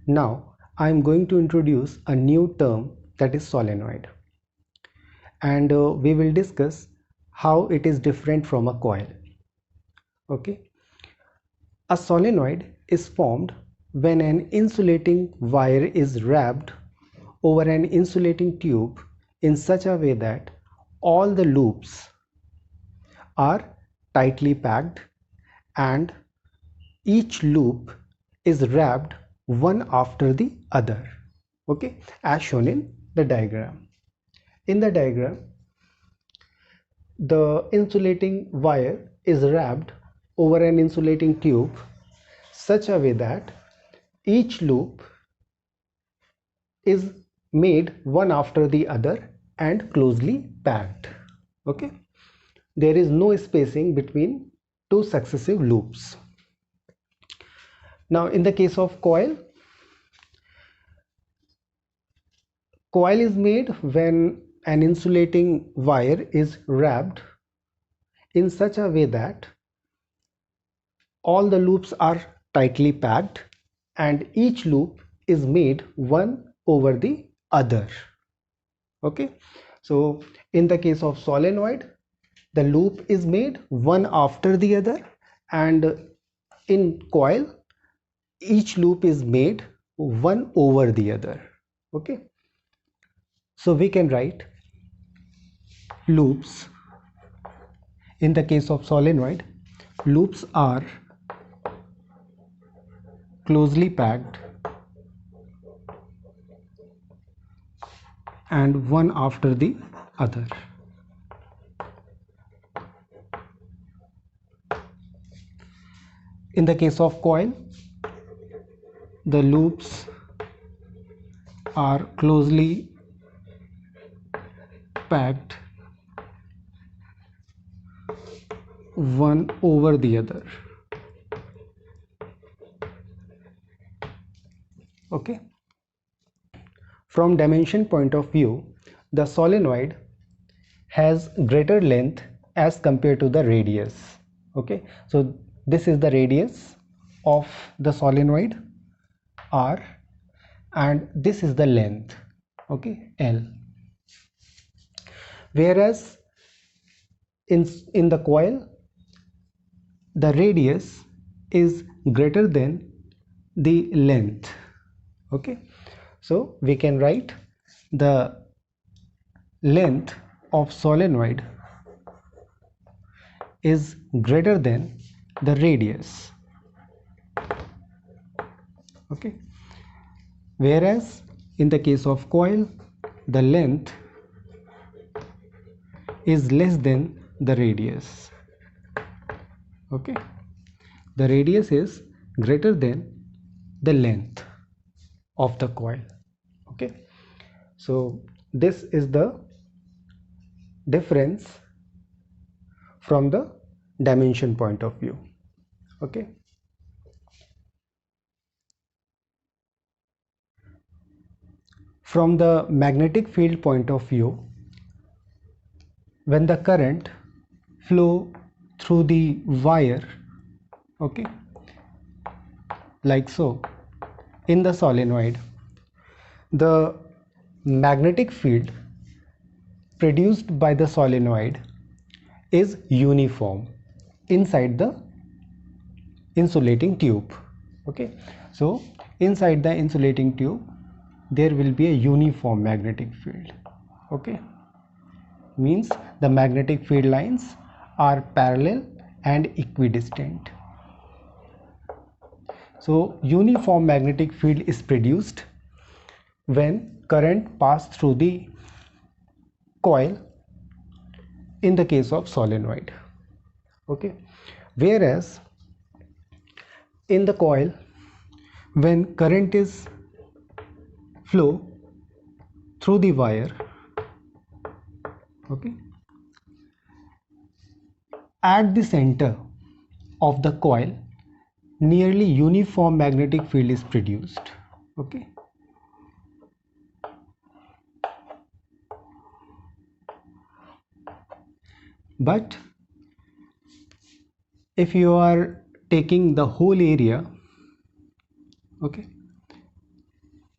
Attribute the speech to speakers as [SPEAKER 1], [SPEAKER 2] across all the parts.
[SPEAKER 1] Now I am going to introduce a new term, that is solenoid, and we will discuss how it is different from a coil. Okay, a solenoid is formed when an insulating wire is wrapped over an insulating tube in such a way that all the loops are tightly packed and each loop is wrapped one after the other. Okay, as shown in the diagram. In the diagram, the insulating wire is wrapped over an insulating tube such a way that each loop is made one after the other and closely packed. Okay, there is no spacing between two successive loops. Now in the case of coil is made when an insulating wire is wrapped in such a way that all the loops are tightly packed and each loop is made one over the other. Okay, so in the case of solenoid, the loop is made one after the other, and in coil each loop is made one over the other. Okay, so we can write loops. In the case of solenoid, loops are closely packed and one after the other. In the case of coil, the loops are closely packed one over the other. Okay, from dimension point of view, the solenoid has greater length as compared to the radius. Okay, so this is the radius of the solenoid, R, and this is the length, okay, L. Whereas in the coil, the radius is greater than the length. Okay, so we can write the length of solenoid is greater than the radius. Okay, whereas in the case of coil, the length is less than the radius. Okay, the radius is greater than the length of the coil. Okay, so this is the difference from the dimension point of view. Okay, from the magnetic field point of view, when the current flow through the wire, okay, like so, in the solenoid, the magnetic field produced by the solenoid is uniform inside the insulating tube. Okay, so inside the insulating tube there will be a uniform magnetic field. Okay, means the magnetic field lines are parallel and equidistant. So uniform magnetic field is produced when current passes through the coil in the case of solenoid. Okay, whereas in the coil, when current is flow through the wire, okay, at the center of the coil nearly uniform magnetic field is produced. Okay, but if you are taking the whole area, okay,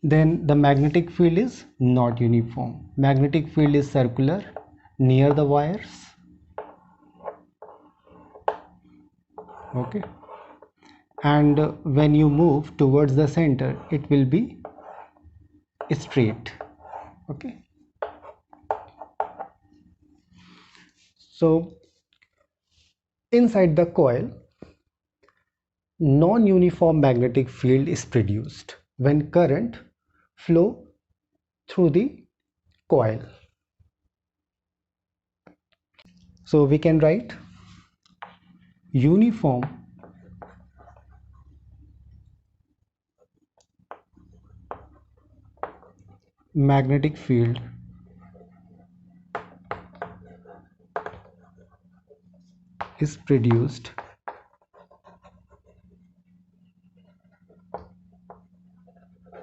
[SPEAKER 1] Then the magnetic field is not uniform. Magnetic field is circular near the wires. Okay. And when you move towards the center, it will be straight. Okay. So inside the coil, non-uniform magnetic field is produced when current flow through the coil. So we can write uniform magnetic field is produced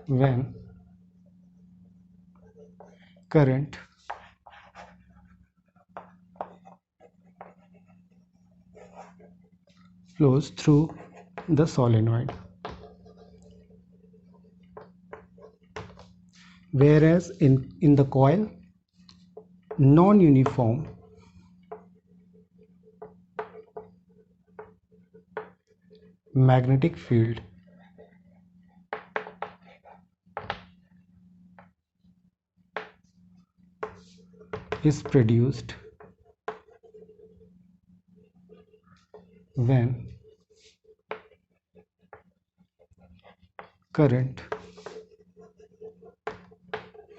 [SPEAKER 1] when current flows through the solenoid, whereas in the coil, non-uniform magnetic field is produced when current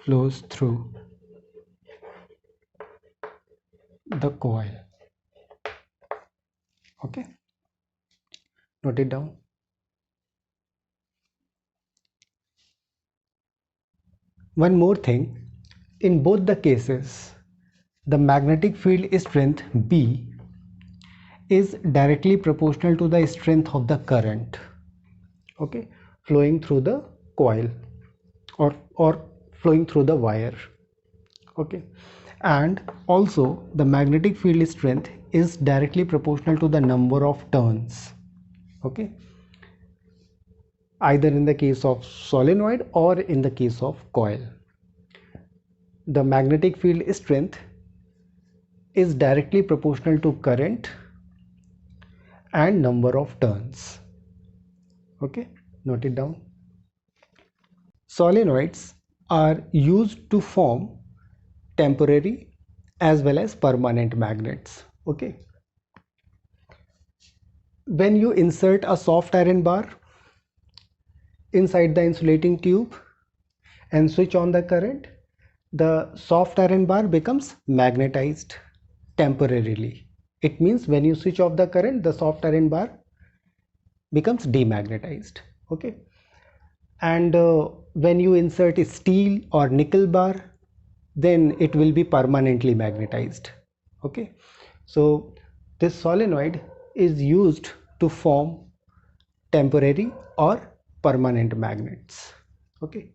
[SPEAKER 1] flows through the coil. Okay, note it down. One more thing, in both the cases, the magnetic field strength B is directly proportional to the strength of the current, okay, flowing through the coil or flowing through the wire. Okay, and also the magnetic field strength is directly proportional to the number of turns. Okay, either in the case of solenoid or in the case of coil, the magnetic field strength is directly proportional to current and number of turns. Okay, note it down. Solenoids are used to form temporary as well as permanent magnets. Okay, when you insert a soft iron bar inside the insulating tube and switch on the current, the soft iron bar becomes magnetized temporarily. It means when you switch off the current, the soft iron bar becomes demagnetized. Okay, and when you insert a steel or nickel bar, then it will be permanently magnetized. Okay, so this solenoid is used to form temporary or permanent magnets. Okay,